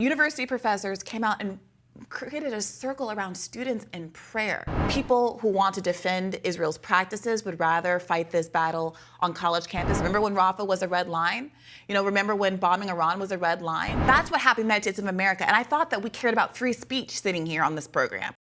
University professors came out and created a circle around students in prayer. People who want to defend Israel's practices would rather fight this battle on college campus. Remember when Rafah was a red line? Remember when bombing Iran was a red line? That's what happened in the United States of America. And I thought that we cared about free speech sitting here on this program.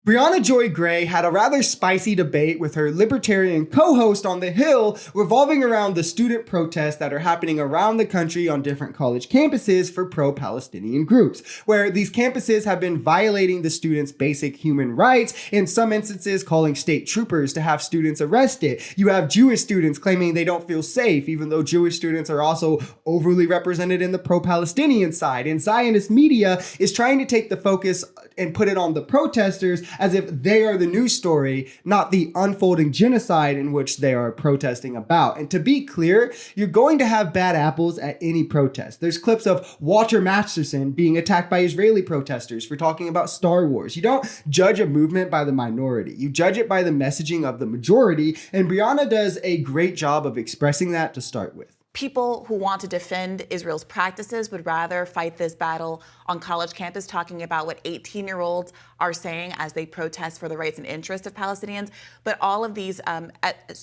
Brianna Joy Gray had a rather spicy debate with her Libertarian co-host on The Hill revolving around the student protests that are happening around the country on different college campuses for pro-Palestinian groups, where these campuses have been violating the students' basic human rights, in some instances calling state troopers to have students arrested. You have Jewish students claiming they don't feel safe, even though Jewish students are also overly represented in the pro-Palestinian side. And Zionist media is trying to take the focus and put it on the protesters as if they are the news story, not the unfolding genocide in which they are protesting about. And to be clear, you're going to have bad apples at any protest. There's clips of Walter Masterson being attacked by Israeli protesters for talking about Star Wars. You don't judge a movement by the minority. You judge it by the messaging of the majority, and Brianna does a great job of expressing that to start with. People who want to defend Israel's practices would rather fight this battle on college campus, talking about what 18-year-olds are saying as they protest for the rights and interests of Palestinians. But all of these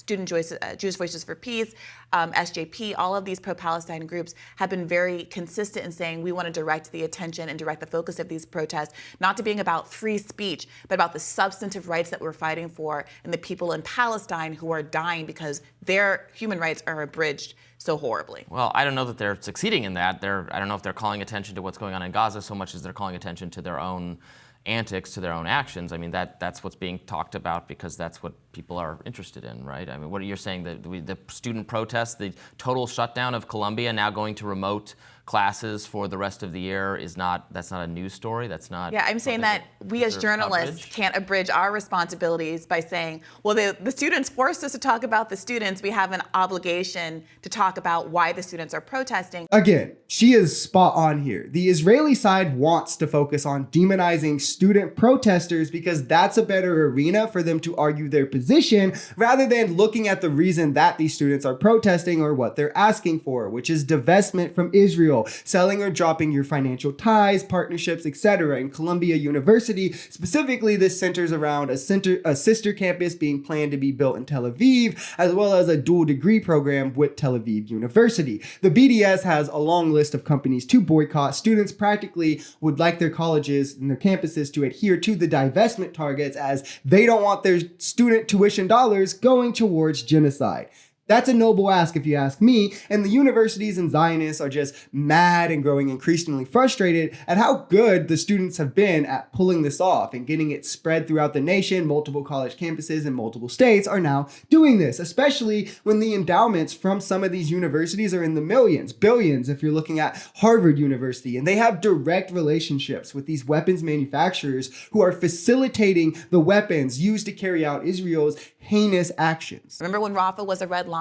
Jewish Voices for Peace, SJP, all of these pro-Palestine groups have been very consistent in saying we want to direct the attention and direct the focus of these protests not to being about free speech, but about the substantive rights that we're fighting for and the people in Palestine who are dying because their human rights are abridged so horribly. Well, I don't know that they're succeeding in that. I don't know if they're calling attention to what's going on in Gaza so much as they're calling attention to their own antics, to their own actions. I mean, that's what's being talked about because that's what people are interested in, right? I mean, what you're saying, the student protests, the total shutdown of Columbia, now going to remote classes for the rest of the year that's not a news story. That's not. Yeah, I'm saying that we as journalists can't abridge our responsibilities by saying, well, the students forced us to talk about the students. We have an obligation to talk about why the students are protesting. Again, she is spot on here. The Israeli side wants to focus on demonizing student protesters because that's a better arena for them to argue their position rather than looking at the reason that these students are protesting or what they're asking for, which is divestment from Israel, selling or dropping your financial ties, partnerships, etc. In Columbia University, specifically, this centers around a sister campus being planned to be built in Tel Aviv, as well as a dual degree program with Tel Aviv University. The BDS has a long list of companies to boycott. Students practically would like their colleges and their campuses to adhere to the divestment targets as they don't want their student tuition dollars going towards genocide. That's a noble ask if you ask me, and the universities and Zionists are just mad and growing increasingly frustrated at how good the students have been at pulling this off and getting it spread throughout the nation. Multiple college campuses in multiple states are now doing this, especially when the endowments from some of these universities are in the millions, billions if you're looking at Harvard University, and they have direct relationships with these weapons manufacturers who are facilitating the weapons used to carry out Israel's heinous actions. Remember when Rafah was a red line?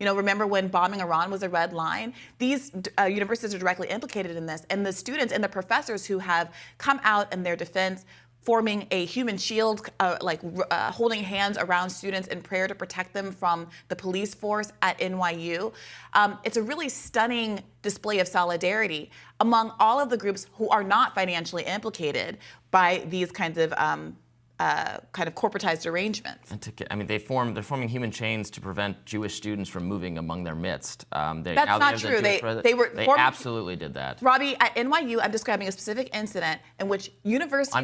Remember when bombing Iran was a red line? These universities are directly implicated in this, and the students and the professors who have come out in their defense, forming a human shield, holding hands around students in prayer to protect them from the police force at NYU. It's a really stunning display of solidarity among all of the groups who are not financially implicated by these kinds of corporatized arrangements. And they're forming human chains to prevent Jewish students from moving among their midst. That's not true. They absolutely did that. Robbie, at NYU, I'm describing a specific incident in which university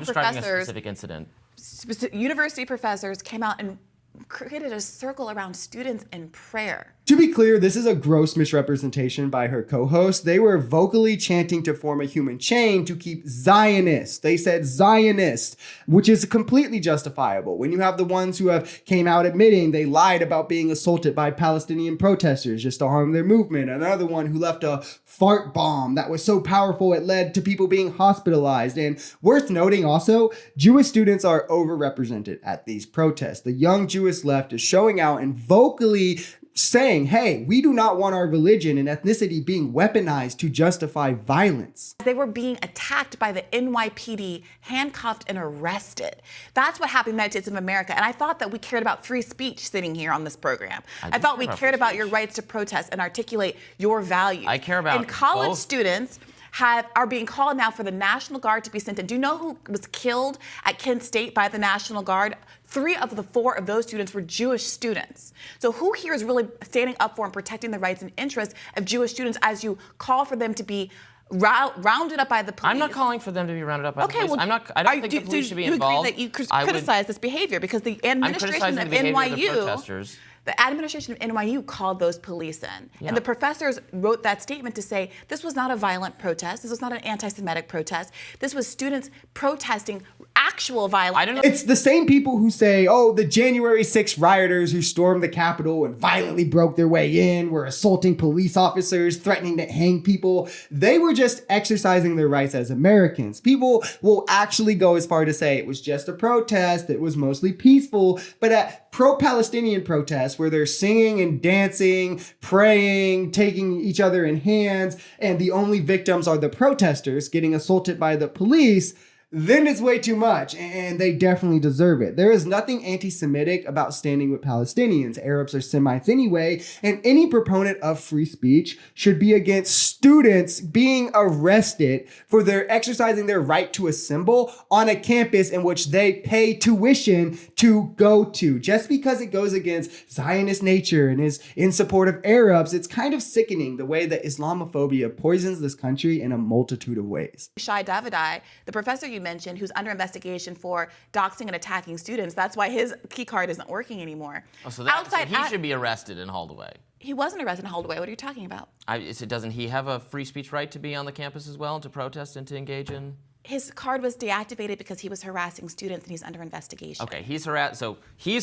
professors came out and created a circle around students in prayer. To be clear, this is a gross misrepresentation by her co-host. They were vocally chanting to form a human chain to keep Zionists. They said Zionist, which is completely justifiable. When you have the ones who have came out admitting they lied about being assaulted by Palestinian protesters just to harm their movement. Another one who left a fart bomb that was so powerful it led to people being hospitalized. And worth noting also, Jewish students are overrepresented at these protests. The young Jewish left is showing out and vocally saying, hey, we do not want our religion and ethnicity being weaponized to justify violence. They were being attacked by the NYPD, handcuffed and arrested. That's what happened in the United States of America. And I thought that we cared about free speech sitting here on this program. I thought we cared about your rights to protest and articulate your values. I care about and college both. students are being called now for the National Guard to be sent in. Do you know who was killed at Kent State by the National Guard? 3 of the 4 of those students were Jewish students. So who here is really standing up for and protecting the rights and interests of Jewish students as you call for them to be rounded up by the police? I'm not calling for them to be rounded up by the police. Well, I don't think the police should be involved. Do you agree that you criticize this behavior? Because the administration of NYU, the administration of NYU called those police in. Yeah. And the professors wrote that statement to say, this was not a violent protest. This was not an anti-Semitic protest. This was students protesting actual violence. I don't know. It's the same people who say, oh, the January 6th rioters who stormed the Capitol and violently broke their way in were assaulting police officers, threatening to hang people. They were just exercising their rights as Americans. People will actually go as far to say it was just a protest, it was mostly peaceful, but at pro-Palestinian protests where they're singing and dancing, praying, taking each other in hands, and the only victims are the protesters getting assaulted by the police, then it's way too much, and they definitely deserve it. There is nothing anti-Semitic about standing with Palestinians. Arabs are Semites anyway, and any proponent of free speech should be against students being arrested for their exercising their right to assemble on a campus in which they pay tuition to go to. Just because it goes against Zionist nature and is in support of Arabs, it's kind of sickening the way that Islamophobia poisons this country in a multitude of ways. Shai Davidai, the professor you mentioned, who's under investigation for doxing and attacking students. That's why his key card isn't working anymore. Oh, so he should be arrested and hauled away. He wasn't arrested and hauled away. What are you talking about? Doesn't he have a free speech right to be on the campus as well, to protest and to engage in? His card was deactivated because he was harassing students and he's under investigation. Okay, he's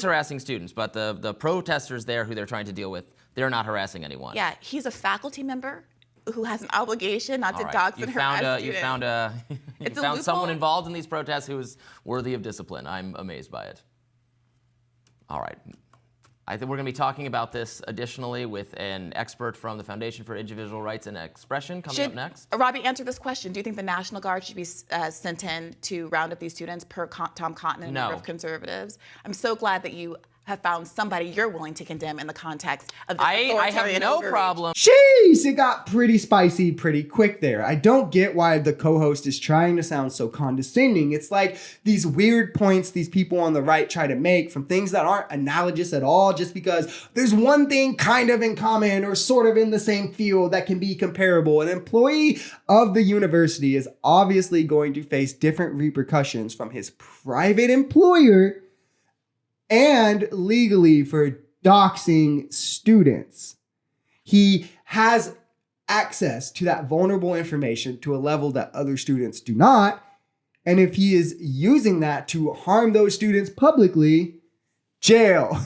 harassing students, but the protesters there who they're trying to deal with, they're not harassing anyone. Yeah, he's a faculty member who has an obligation not to dox and harass students. You found someone involved in these protests who is worthy of discipline. I'm amazed by it. All right. I think we're going to be talking about this additionally with an expert from the Foundation for Individual Rights and Expression coming up next. Robbie, answer this question. Do you think the National Guard should be sent in to round up these students per Tom Cotton and a number of conservatives? I'm so glad that you have found somebody you're willing to condemn in the context of this I have no problem. Jeez, it got pretty spicy pretty quick there. I don't get why the co-host is trying to sound so condescending. It's like these weird points these people on the right try to make from things that aren't analogous at all just because there's one thing kind of in common or sort of in the same field that can be comparable. An employee of the university is obviously going to face different repercussions from his private employer and legally for doxing students. He has access to that vulnerable information to a level that other students do not. And if he is using that to harm those students publicly, jail,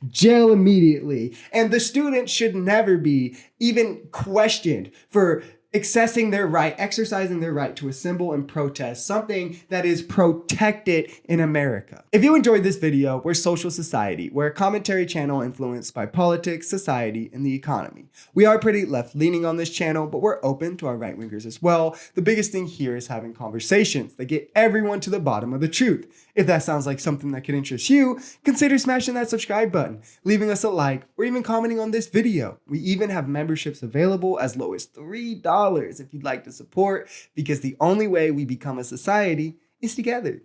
jail immediately. And the student should never be even questioned for exercising their right to assemble and protest, something that is protected in America. If you enjoyed this video, we're Social Society. We're a commentary channel influenced by politics, society, and the economy. We are pretty left-leaning on this channel, but we're open to our right-wingers as well. The biggest thing here is having conversations that get everyone to the bottom of the truth. If that sounds like something that could interest you, consider smashing that subscribe button, leaving us a like, or even commenting on this video. We even have memberships available as low as $3 if you'd like to support, because the only way we become a society is together.